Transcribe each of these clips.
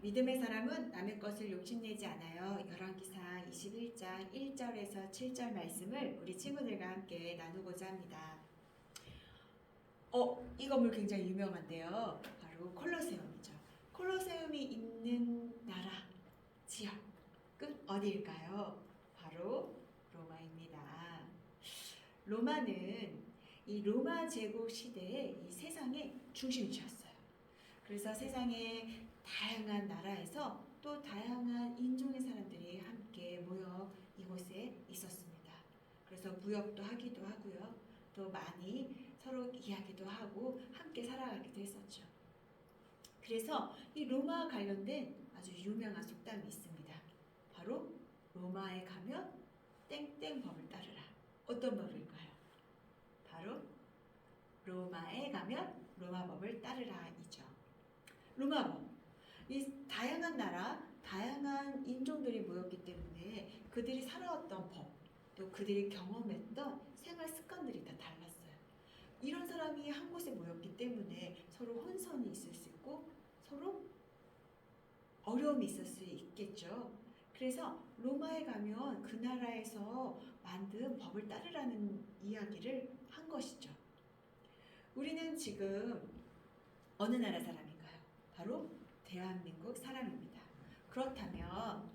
믿음의 사람은 남의 것을 욕심내지 않아요. 열왕기상 21장 1절에서 7절 말씀을 우리 친구들과 함께 나누고자 합니다. 이 건물 굉장히 유명한데요. 바로 콜로세움이죠. 콜로세움이 있는 나라, 지역은 어디일까요? 바로 로마입니다. 로마는 이 로마 제국 시대의 이 세상의 중심지였어요. 그래서 세상의 다양한 나라에서 또 다양한 인종의 사람들이 함께 모여 이곳에 있었습니다. 그래서 무역도 하기도 하고요. 또 많이 서로 이야기도 하고 함께 살아가기도 했었죠. 그래서 이 로마와 관련된 아주 유명한 속담이 있습니다. 바로 로마에 가면 땡땡 법을 따르라. 어떤 법일까요? 바로 로마에 가면 로마 법을 따르라 이죠. 로마 법. 이 다양한 나라, 다양한 인종들이 모였기 때문에 그들이 살아왔던 법, 또 그들이 경험했던 생활 습관들이 다 달랐어요. 이런 사람이 한 곳에 모였기 때문에 서로 혼선이 있을 수 있고 서로 어려움이 있을 수 있겠죠. 그래서 로마에 가면 그 나라에서 만든 법을 따르라는 이야기를 한 것이죠. 우리는 지금 어느 나라 사람인가요? 바로 대한민국 사람입니다. 그렇다면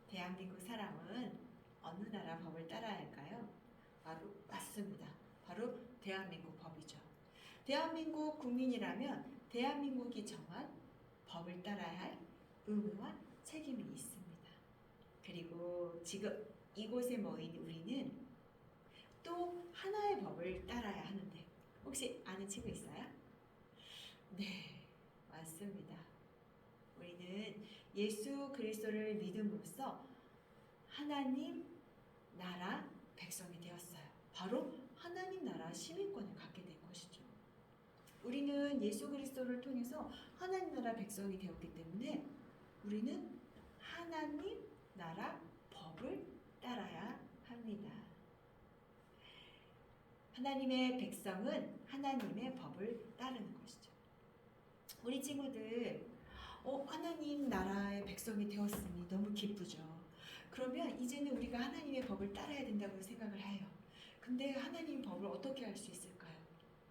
대한민국 사람은 어느 나라 법을 따라야 할까요? 바로 맞습니다. 바로 대한민국 법이죠. 대한민국 국민이라면 대한민국이 정한 법을 따라야 할 의무와 책임이 있습니다. 그리고 지금 이곳에 모인 우리는 또 하나의 법을 따라야 하는데 혹시 아는 친구 있어요? 네, 맞습니다. 우리는 예수 그리스도를 믿음으로써 하나님 나라 백성이 되었어요. 바로 하나님 나라 시민권을 갖게 된 것이죠. 우리는 예수 그리스도를 통해서 하나님 나라 백성이 되었기 때문에 우리는 하나님 나라 법을 따라야 합니다. 하나님의 백성은 하나님의 법을 따르는 것이죠. 우리 친구들 하나님 나라의 백성이 되었으니 너무 기쁘죠. 그러면 이제는 우리가 하나님의 법을 따라야 된다고 생각을 해요. 근데 하나님의 법을 어떻게 할 수 있을까요?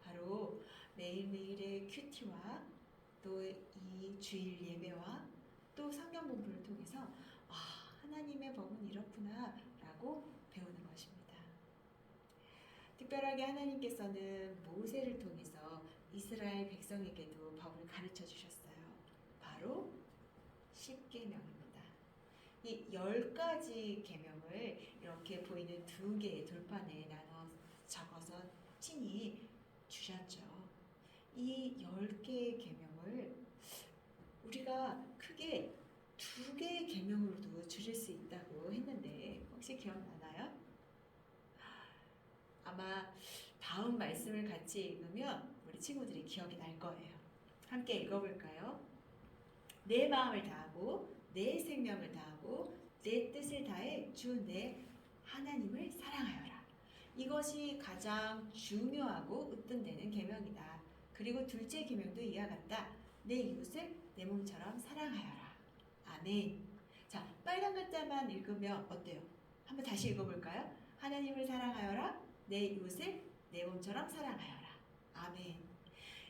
바로 매일매일의 큐티와 또 이 주일 예배와 또 성경 공부를 통해서 하나님의 법은 이렇구나 라고 배우는 것입니다. 특별하게 하나님께서는 모세를 통해서 이스라엘 백성에게도 법을 가르쳐 주셨어요. 바로 10계명입니다. 이 10가지 계명을 이렇게 보이는 2개의 돌판에 나눠 적어서 친히 주셨죠. 이 10개의 계명을 우리가 크게 2개의 계명으로도 줄일 수 있다고 했는데 혹시 기억나나요? 아마 다음 말씀을 같이 읽으면 우리 친구들이 기억이 날 거예요. 함께 읽어볼까요? 내 마음을 다하고 내 생명을 다하고 내 뜻을 다해 주 내 하나님을 사랑하여라. 이것이 가장 중요하고 으뜸되는 계명이다. 그리고 둘째 계명도 이와 같다. 내 이웃을 내 몸처럼 사랑하여라. 아멘. 자, 빨간 글자만 읽으면 어때요? 한번 다시 읽어볼까요? 하나님을 사랑하여라. 내 이웃을 내 몸처럼 사랑하여라. 아멘.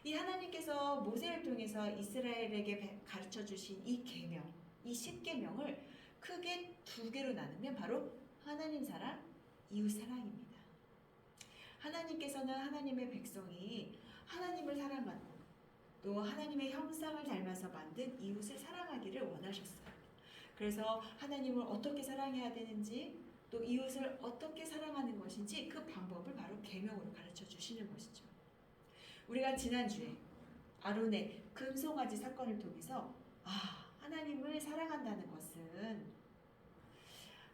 이 하나님께서 모세를 통해서 이스라엘에게 가르쳐 주신 이 계명, 이 10계명을 크게 2개로 나누면 바로 하나님 사랑, 이웃 사랑입니다. 하나님께서는 하나님의 백성이 하나님을 사랑하고 또 하나님의 형상을 닮아서 만든 이웃을 사랑하기를 원하셨어요. 그래서 하나님을 어떻게 사랑해야 되는지 또 이웃을 어떻게 사랑하는 것인지 그 방법을 바로 계명으로 가르쳐 주시는 것이죠. 우리가 지난주에 아론의 금송아지 사건을 통해서 하나님을 사랑한다는 것은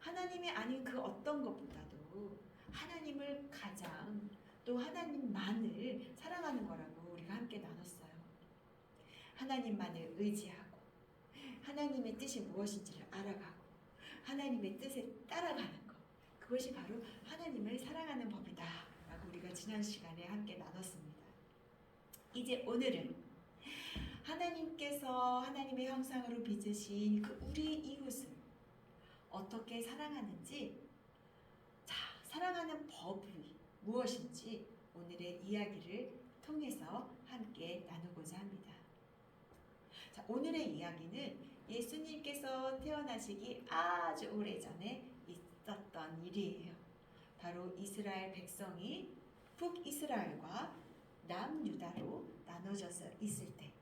하나님이 아닌 그 어떤 것보다도 하나님을 가장 또 하나님만을 사랑하는 거라고 우리가 함께 나눴어요. 하나님만을 의지하고 하나님의 뜻이 무엇인지를 알아가고 하나님의 뜻에 따라가는 것, 그것이 바로 하나님을 사랑하는 법이다 라고 우리가 지난 시간에 함께 나눴습니다. 이제 오늘은 하나님께서 하나님의 형상으로 빚으신 그 우리 이웃을 어떻게 사랑하는지, 자, 사랑하는 법이 무엇인지 오늘의 이야기를 통해서 함께 나누고자 합니다. 자, 오늘의 이야기는 예수님께서 태어나시기 아주 오래전에 있었던 일이에요. 바로 이스라엘 백성이 북이스라엘과 남유다로 나눠져서 있을 때,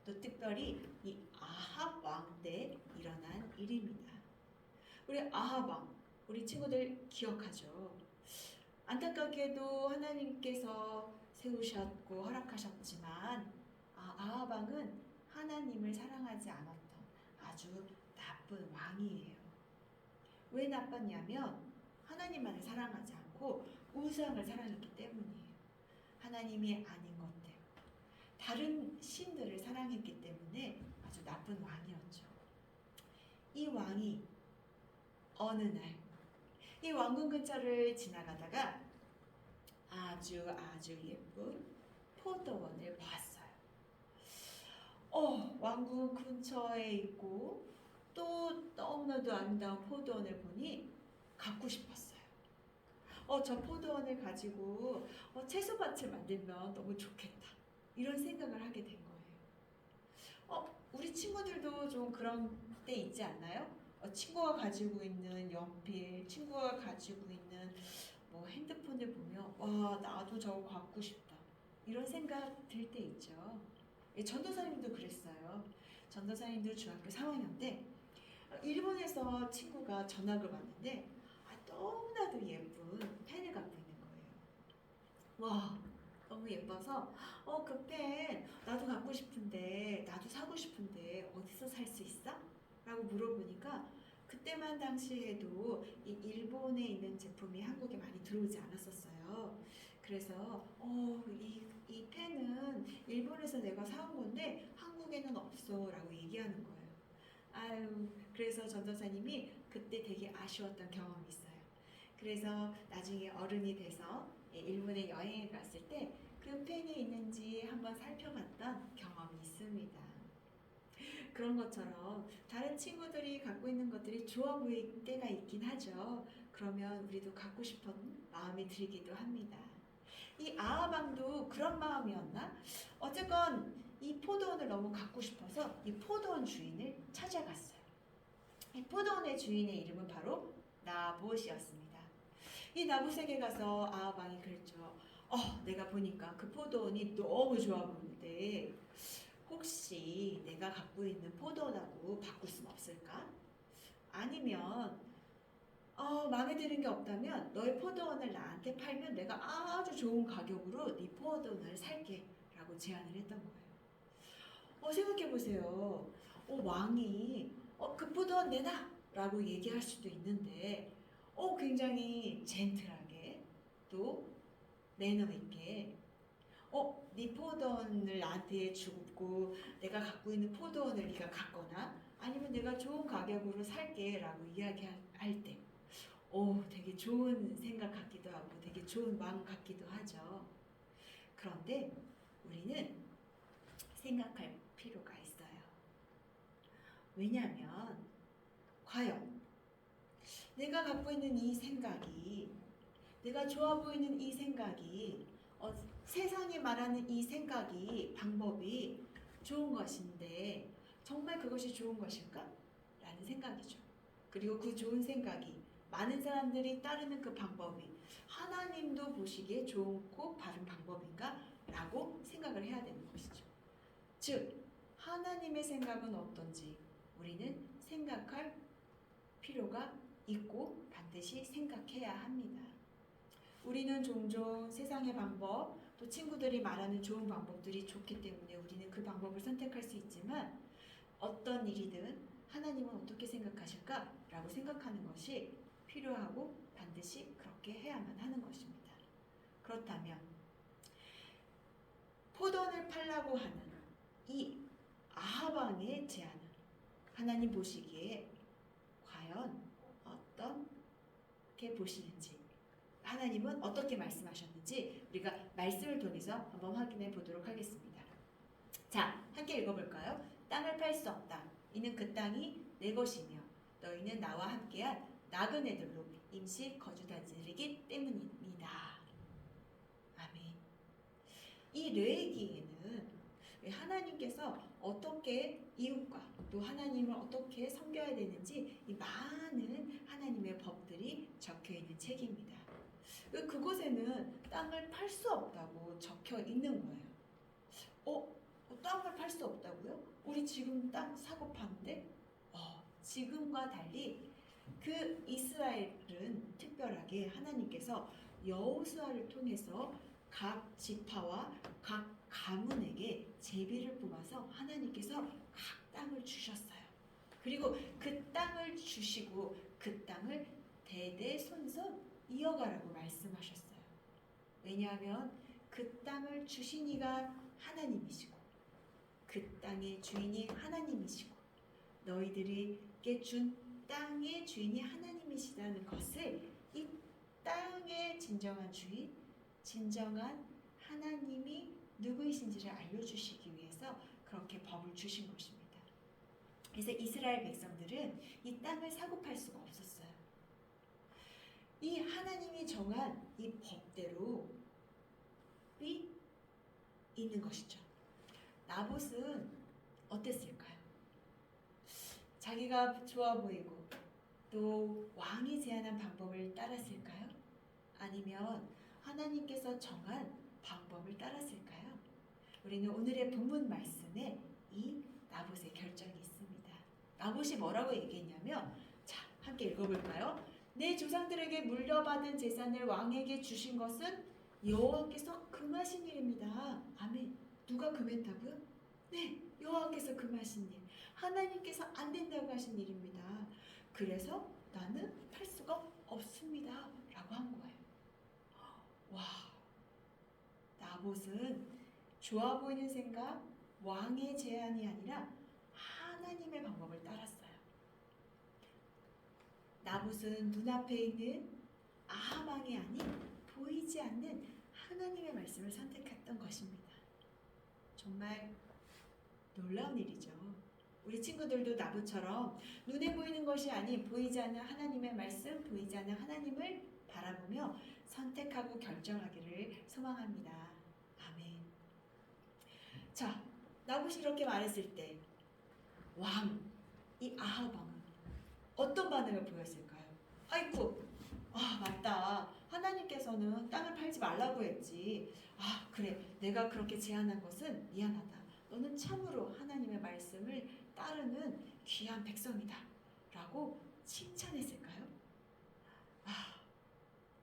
또 특별히 이 아합 왕 때 일어난 일입니다. 우리 아합 왕, 우리 친구들 기억하죠? 안타깝게도 하나님께서 세우셨고 허락하셨지만 아합 왕은 하나님을 사랑하지 않았던 아주 나쁜 왕이에요. 왜 나빴냐면 하나님만을 사랑하지 않고 우상을 사랑했기 때문이에요. 하나님이 아닌 것들, 다른 신들을 사랑했기 때문에 아주 나쁜 왕이었죠. 이 왕이 어느 날 이 왕궁 근처를 지나가다가 아주 예쁜 포도원을 봤어요. 왕궁 근처에 있고 또 너무나도 아름다운 포도원을 보니 갖고 싶었어요. 저 포도원을 가지고 채소밭을 만들면 너무 좋겠다. 이런 생각을 하게 된 거예요. 우리 친구들도 좀 그런 때 있지 않나요? 친구가 가지고 있는 연필, 친구가 가지고 있는 뭐 핸드폰을 보면 와, 나도 저거 갖고 싶다. 이런 생각 들 때 있죠. 전도사님도 그랬어요. 전도사님도 중학교 3학년 때 일본에서 친구가 전학을 왔는데 너무나도 예쁜 펜을 갖고 있는 거예요. 와, 너무 예뻐서 그 펜 나도 갖고 싶은데, 나도 사고 싶은데 어디서 살 수 있어? 라고 물어보니까 그때만 당시에도 이 일본에 있는 제품이 한국에 많이 들어오지 않았었어요. 그래서 이 펜은 일본에서 내가 사온 건데 한국에는 없어 라고 얘기하는 거예요. 그래서 전도사님이 그때 되게 아쉬웠던 경험이 있어요. 그래서 나중에 어른이 돼서 일본에 여행을 갔을 때 그 펜이 있는지 한번 살펴봤던 경험이 있습니다. 그런 것처럼 다른 친구들이 갖고 있는 것들이 좋아 보일 때가 있긴 하죠. 그러면 우리도 갖고 싶은 마음이 들기도 합니다. 이 아하방도 그런 마음이었나? 어쨌건 이 포도원을 너무 갖고 싶어서 이 포도원 주인을 찾아갔어요. 이 포도원의 주인의 이름은 바로 나봇이었습니다. 이 나봇에게 가서 아하방이 그랬죠. 내가 보니까 그 포도원이 너무 좋아 보이는데 혹시 내가 갖고 있는 포도원하고 바꿀 순 없을까? 아니면 마음에 드는 게 없다면 너의 포도원을 나한테 팔면 내가 아주 좋은 가격으로 네 포도원을 살게 라고 제안을 했던 거예요. 생각해 보세요. 왕이 그 포도원 내놔 라고 얘기할 수도 있는데 굉장히 젠틀하게 또 매너 있게 네 포도원을 나한테 주고 내가 갖고 있는 포도원을 네가 갖거나 아니면 내가 좋은 가격으로 살게 라고 이야기할 때 되게 좋은 생각 같기도 하고 되게 좋은 마음 같기도 하죠. 그런데 우리는 생각할 필요가 있어요. 왜냐하면 과연 내가 갖고 있는 이 생각이, 내가 좋아 보이는 이 생각이 세상이 말하는 이 생각이, 방법이 좋은 것인데 정말 그것이 좋은 것일까? 라는 생각이죠. 그리고 그 좋은 생각이, 많은 사람들이 따르는 그 방법이 하나님도 보시기에 좋고 바른 방법인가? 라고 생각을 해야 되는 것이죠. 즉, 하나님의 생각은 어떤지 우리는 생각할 필요가 있고 반드시 생각해야 합니다. 우리는 종종 세상의 방법, 또 친구들이 말하는 좋은 방법들이 좋기 때문에 우리는 그 방법을 선택할 수 있지만 어떤 일이든 하나님은 어떻게 생각하실까? 라고 생각하는 것이 필요하고 반드시 그렇게 해야만 하는 것입니다. 그렇다면 포도원을 팔라고 하는 이 아하방의 제안은 하나님 보시기에 과연 어떻게 보시는지, 하나님은 어떻게 말씀하셨는지 우리가 말씀을 통해서 한번 확인해 보도록 하겠습니다. 자, 함께 읽어볼까요? 땅을 팔 수 없다. 이는 그 땅이 내 것이며 너희는 나와 함께한 나그네들로 임시 거주자들이기 때문입니다. 아멘. 이 레위기에는 하나님께서 어떻게 이웃과 또 하나님을 어떻게 섬겨야 되는지 이 많은 하나님의 법들이 적혀 있는 책입니다. 그곳에는 땅을 팔 수 없다고 적혀 있는 거예요. 땅을 팔 수 없다고요? 우리 지금 땅 사고 파는데? 지금과 달리 그 이스라엘은 특별하게 하나님께서 여호수아를 통해서 각 지파와 각 가문에게 제비를 뽑아서 하나님께서 각 땅을 주셨어요. 그리고 그 땅을 주시고 그 땅을 대대손손 이어가라고 말씀하셨어요. 왜냐하면 그 땅을 주신 이가 하나님이시고 그 땅의 주인이 하나님이시고 너희들에게 준 땅의 주인이 하나님이시다는 것을 이 땅의 진정한 주인, 진정한 하나님이 누구이신지를 알려주시기 위해서 그렇게 법을 주신 것입니다. 그래서 이스라엘 백성들은 이 땅을 사고 팔 수가 없었어요. 이 하나님이 정한 이 법대로 있는 것이죠. 나봇은 어땠을까요? 자기가 좋아 보이고 또 왕이 제안한 방법을 따랐을까요? 아니면 하나님께서 정한 방법을 따랐을까요? 우리는 오늘의 본문 말씀에 이 나봇의 결정이 있습니다. 나봇이 뭐라고 얘기했냐면, 자, 함께 읽어볼까요? 내 조상들에게 물려받은 재산을 왕에게 주신 것은 여호와께서 금하신 일입니다. 아멘. 누가 금했다고요? 네, 여호와께서 금하신 일. 하나님께서 안 된다고 하신 일입니다. 그래서 나는 팔 수가 없습니다. 라고 한 거예요. 와, 나봇은 좋아 보이는 생각, 왕의 제안이 아니라 하나님의 방법을 따랐어요. 나봇은 눈앞에 있는 아합왕이 아닌 보이지 않는 하나님의 말씀을 선택했던 것입니다. 정말 놀라운 일이죠. 우리 친구들도 나봇처럼 눈에 보이는 것이 아닌 보이지 않는 하나님의 말씀, 보이지 않는 하나님을 바라보며 선택하고 결정하기를 소망합니다. 아멘. 자, 나봇이 이렇게 말했을 때 이 아합 왕은 어떤 반응을 보였을까요? 아이쿠, 맞다. 하나님께서는 땅을 팔지 말라고 했지. 그래. 내가 그렇게 제안한 것은 미안하다. 너는 참으로 하나님의 말씀을 따르는 귀한 백성이다. 라고 칭찬했을까요?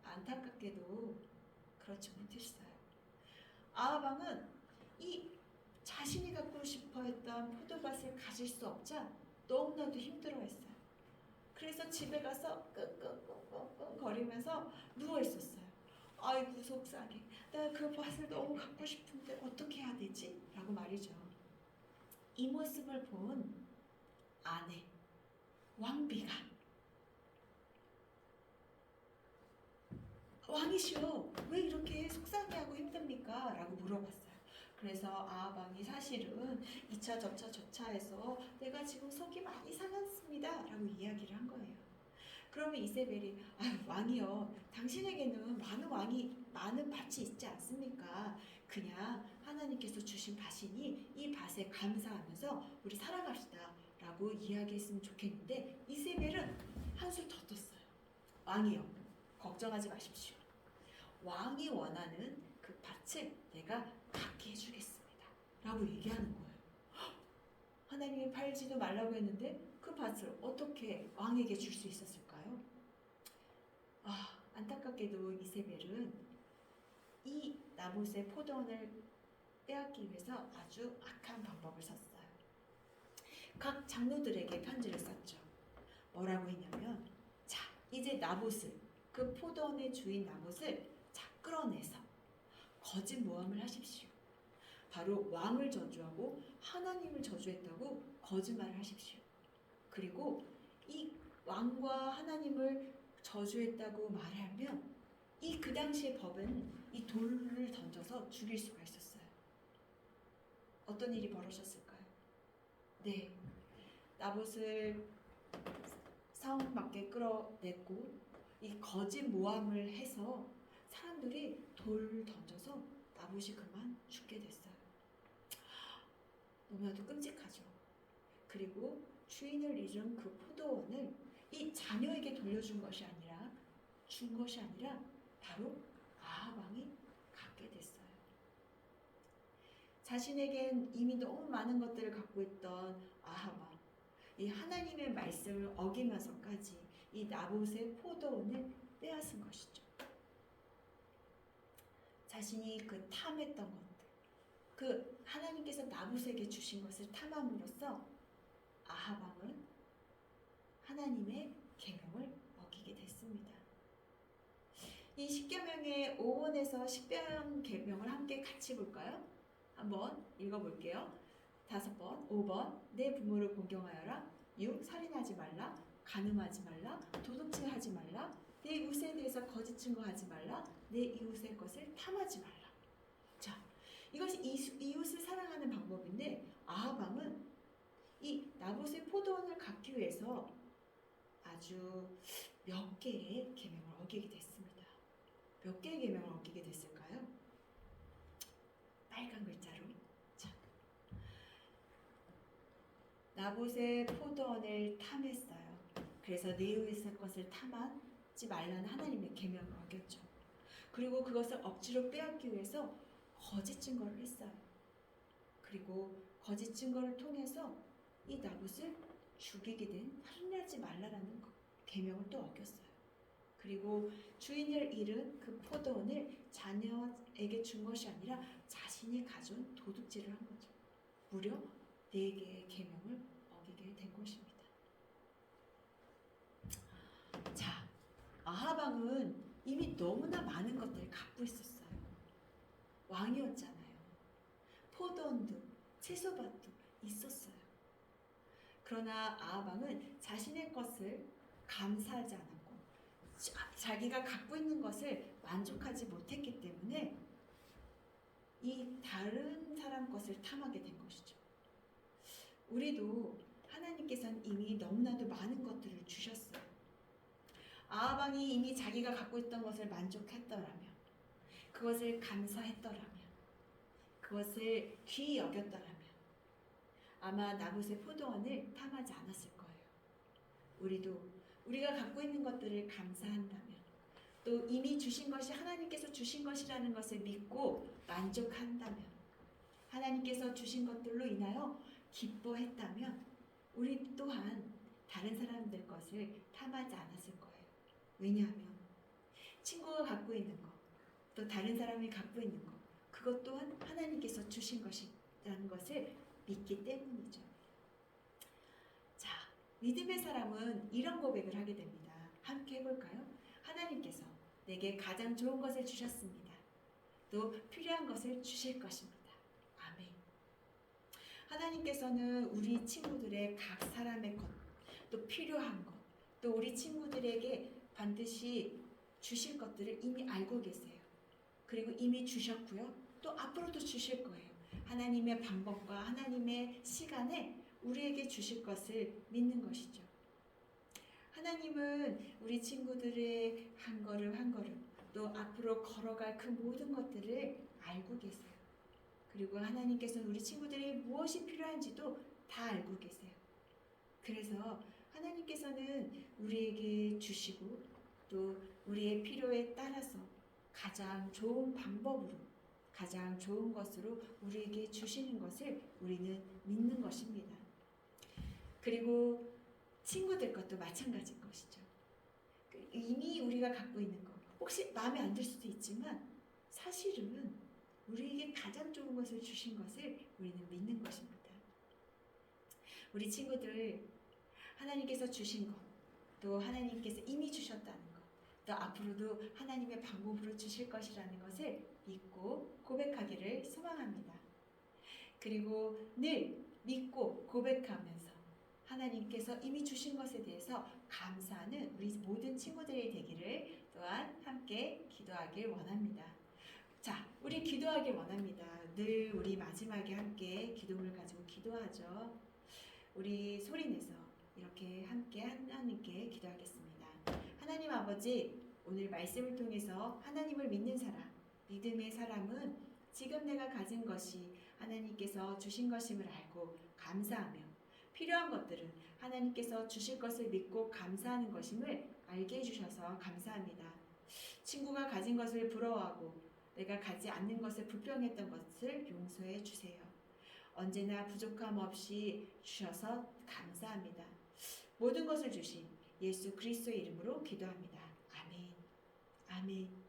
안타깝게도 그렇지 못했어요. 아합 왕은 이 자신이 갖고 싶어 했던 포도밭을 가질 수 없자 너무나도 힘들어했어요. 그래서 집에 가서 끙끙끙끙 거리면서 누워 있었어요. 아이고 속상해. 내가 그 밭을 너무 갖고 싶은데 어떻게 해야 되지? 라고 말이죠. 이 모습을 본 아내 왕비가 왕이시여 왜 이렇게 속상해하고 힘듭니까? 라고 물어봤어요. 그래서 아합 왕이 사실은 2차 저차 해서 내가 지금 속이 많이 상했습니다 라고 이야기를 한 거예요. 그러면 이세벨이 왕이여 당신에게는 많은 밭이 있지 않습니까? 그냥 하나님께서 주신 밭이니 이 밭에 감사하면서 우리 살아갑시다 라고 이야기했으면 좋겠는데 이세벨은 한술 더 떴어요. 왕이여 걱정하지 마십시오. 왕이 원하는 그 밭을 내가 갖게 해주겠습니다 라고 얘기하는 거예요. 하나님이 팔지도 말라고 했는데 그 밭을 어떻게 왕에게 줄 수 있었을까요? 안타깝게도 이세벨은 이 나봇의 포도원을 빼앗기 위해서 아주 악한 방법을 썼어요. 각 장로들에게 편지를 썼죠. 뭐라고 했냐면, 자, 이제 나봇을, 그 포도원의 주인 나봇을 끌어내서 거짓 모함을 하십시오. 바로 왕을 저주하고 하나님을 저주했다고 거짓말을 하십시오. 그리고 이 왕과 하나님을 저주했다고 말하면 그 당시의 법은 이 돌을 던져서 죽일 수가 있었어요. 어떤 일이 벌어졌을까요? 네, 나봇을 성 밖에 끌어냈고 이 거짓 모함을 해서 사람들이 돌을 던져서 나봇이 그만 죽게 됐어요. 너무나도 끔찍하죠. 그리고 주인을 잃은 그 포도원을 이 자녀에게 돌려준 것이 아니라 바로 아합 왕이 갖게 됐어요. 자신에겐 이미 너무 많은 것들을 갖고 있던 아합 왕, 이 하나님의 말씀을 어기면서까지 이 나봇의 포도원을 빼앗은 것이죠. 자신이 그 탐했던 것들, 그 하나님께서 나봇에게 주신 것을 탐함으로써 아합 왕은 하나님의 계명을 어기게 됐습니다. 이 10계명의 5번에서 10번 계명을 함께 같이 볼까요? 한번 읽어볼게요. 5번, 5번 내 부모를 공경하여라. 6. 살인하지 말라. 간음하지 말라. 도둑질하지 말라. 내 이웃에 대해서 거짓 증거하지 말라. 내 이웃의 것을 탐하지 말라. 자, 이것이 이웃을 사랑하는 방법인데 아합 왕은 이 나봇의 포도원을 갖기 위해서 아주 몇 개의 계명을 어기게 됐습니다. 몇 개의 계명을 어기게 됐을까요? 빨간 글자로. 자, 나봇의 포도원을 탐했어요. 그래서 내 이웃의 것을 탐하지 말라는 하나님의 계명을 어겼죠. 그리고 그것을 억지로 빼앗기 위해서 거짓 증거를 했어요. 그리고 거짓 증거를 통해서 이 나봇을 죽이게 된 살인하지 말라라는 계명을 또 어겼어요. 그리고 주인을 잃은 그 포도원을 자녀에게 준 것이 아니라 자신이 가져온 도둑질을 한 거죠. 무려 4개의 계명을 어기게 된 것입니다. 자, 아합 왕은 이미 너무나 많은 것들을 갖고 있었어요. 왕이었잖아요. 포도원도 채소밭도 있었어요. 그러나 아합 왕은 자신의 것을 감사하지 않았고 자기가 갖고 있는 것을 만족하지 못했기 때문에 이 다른 사람 것을 탐하게 된 것이죠. 우리도 하나님께서는 이미 너무나도 많은 것들을 주셨어요. 아합 왕이 이미 자기가 갖고 있던 것을 만족했더라면, 그것을 감사했더라면, 그것을 귀히 여겼더라면 아마 나봇의 포도원을 탐하지 않았을 거예요. 우리도 우리가 갖고 있는 것들을 감사한다면, 또 이미 주신 것이 하나님께서 주신 것이라는 것을 믿고 만족한다면, 하나님께서 주신 것들로 인하여 기뻐했다면 우리 또한 다른 사람들 것을 탐하지 않았을 거예요. 왜냐하면 친구가 갖고 있는 것, 또 다른 사람이 갖고 있는 것, 그것 또한 하나님께서 주신 것이라는 것을 믿기 때문이죠. 자, 믿음의 사람은 이런 고백을 하게 됩니다. 함께 해볼까요? 하나님께서 내게 가장 좋은 것을 주셨습니다. 또 필요한 것을 주실 것입니다. 아멘. 하나님께서는 우리 친구들의 각 사람의 것, 또 필요한 것, 또 우리 친구들에게 반드시 주실 것들을 이미 알고 계세요. 그리고 이미 주셨고요. 또 앞으로도 주실 거예요. 하나님의 방법과 하나님의 시간에 우리에게 주실 것을 믿는 것이죠. 하나님은 우리 친구들의 한 걸음 한 걸음, 또 앞으로 걸어갈 그 모든 것들을 알고 계세요. 그리고 하나님께서는 우리 친구들이 무엇이 필요한지도 다 알고 계세요. 그래서 하나님께서는 우리에게 주시고 또 우리의 필요에 따라서 가장 좋은 방법으로, 가장 좋은 것으로 우리에게 주시는 것을 우리는 믿는 것입니다. 그리고 친구들 것도 마찬가지인 것이죠. 이미 우리가 갖고 있는 것, 혹시 마음에 안 들 수도 있지만 사실은 우리에게 가장 좋은 것을 주신 것을 우리는 믿는 것입니다. 우리 친구들 하나님께서 주신 것, 또 하나님께서 이미 주셨다는 것, 또 앞으로도 하나님의 방법으로 주실 것이라는 것을 믿고 고백하기를 소망합니다. 그리고 늘 믿고 고백하면서 하나님께서 이미 주신 것에 대해서 감사하는 우리 모든 친구들이 되기를 또한 함께 기도하길 원합니다. 자, 우리 기도하길 원합니다. 늘 우리 마지막에 함께 기도를 가지고 기도하죠. 우리 소리내서 이렇게 함께 하나님께 기도하겠습니다. 하나님 아버지, 오늘 말씀을 통해서 하나님을 믿는 사람, 믿음의 사람은 지금 내가 가진 것이 하나님께서 주신 것임을 알고 감사하며 필요한 것들은 하나님께서 주실 것을 믿고 감사하는 것임을 알게 해주셔서 감사합니다. 친구가 가진 것을 부러워하고 내가 가지 않는 것을 불평했던 것을 용서해 주세요. 언제나 부족함 없이 주셔서 감사합니다. 모든 것을 주신 예수 그리스도의 이름으로 기도합니다. 아멘. 아멘.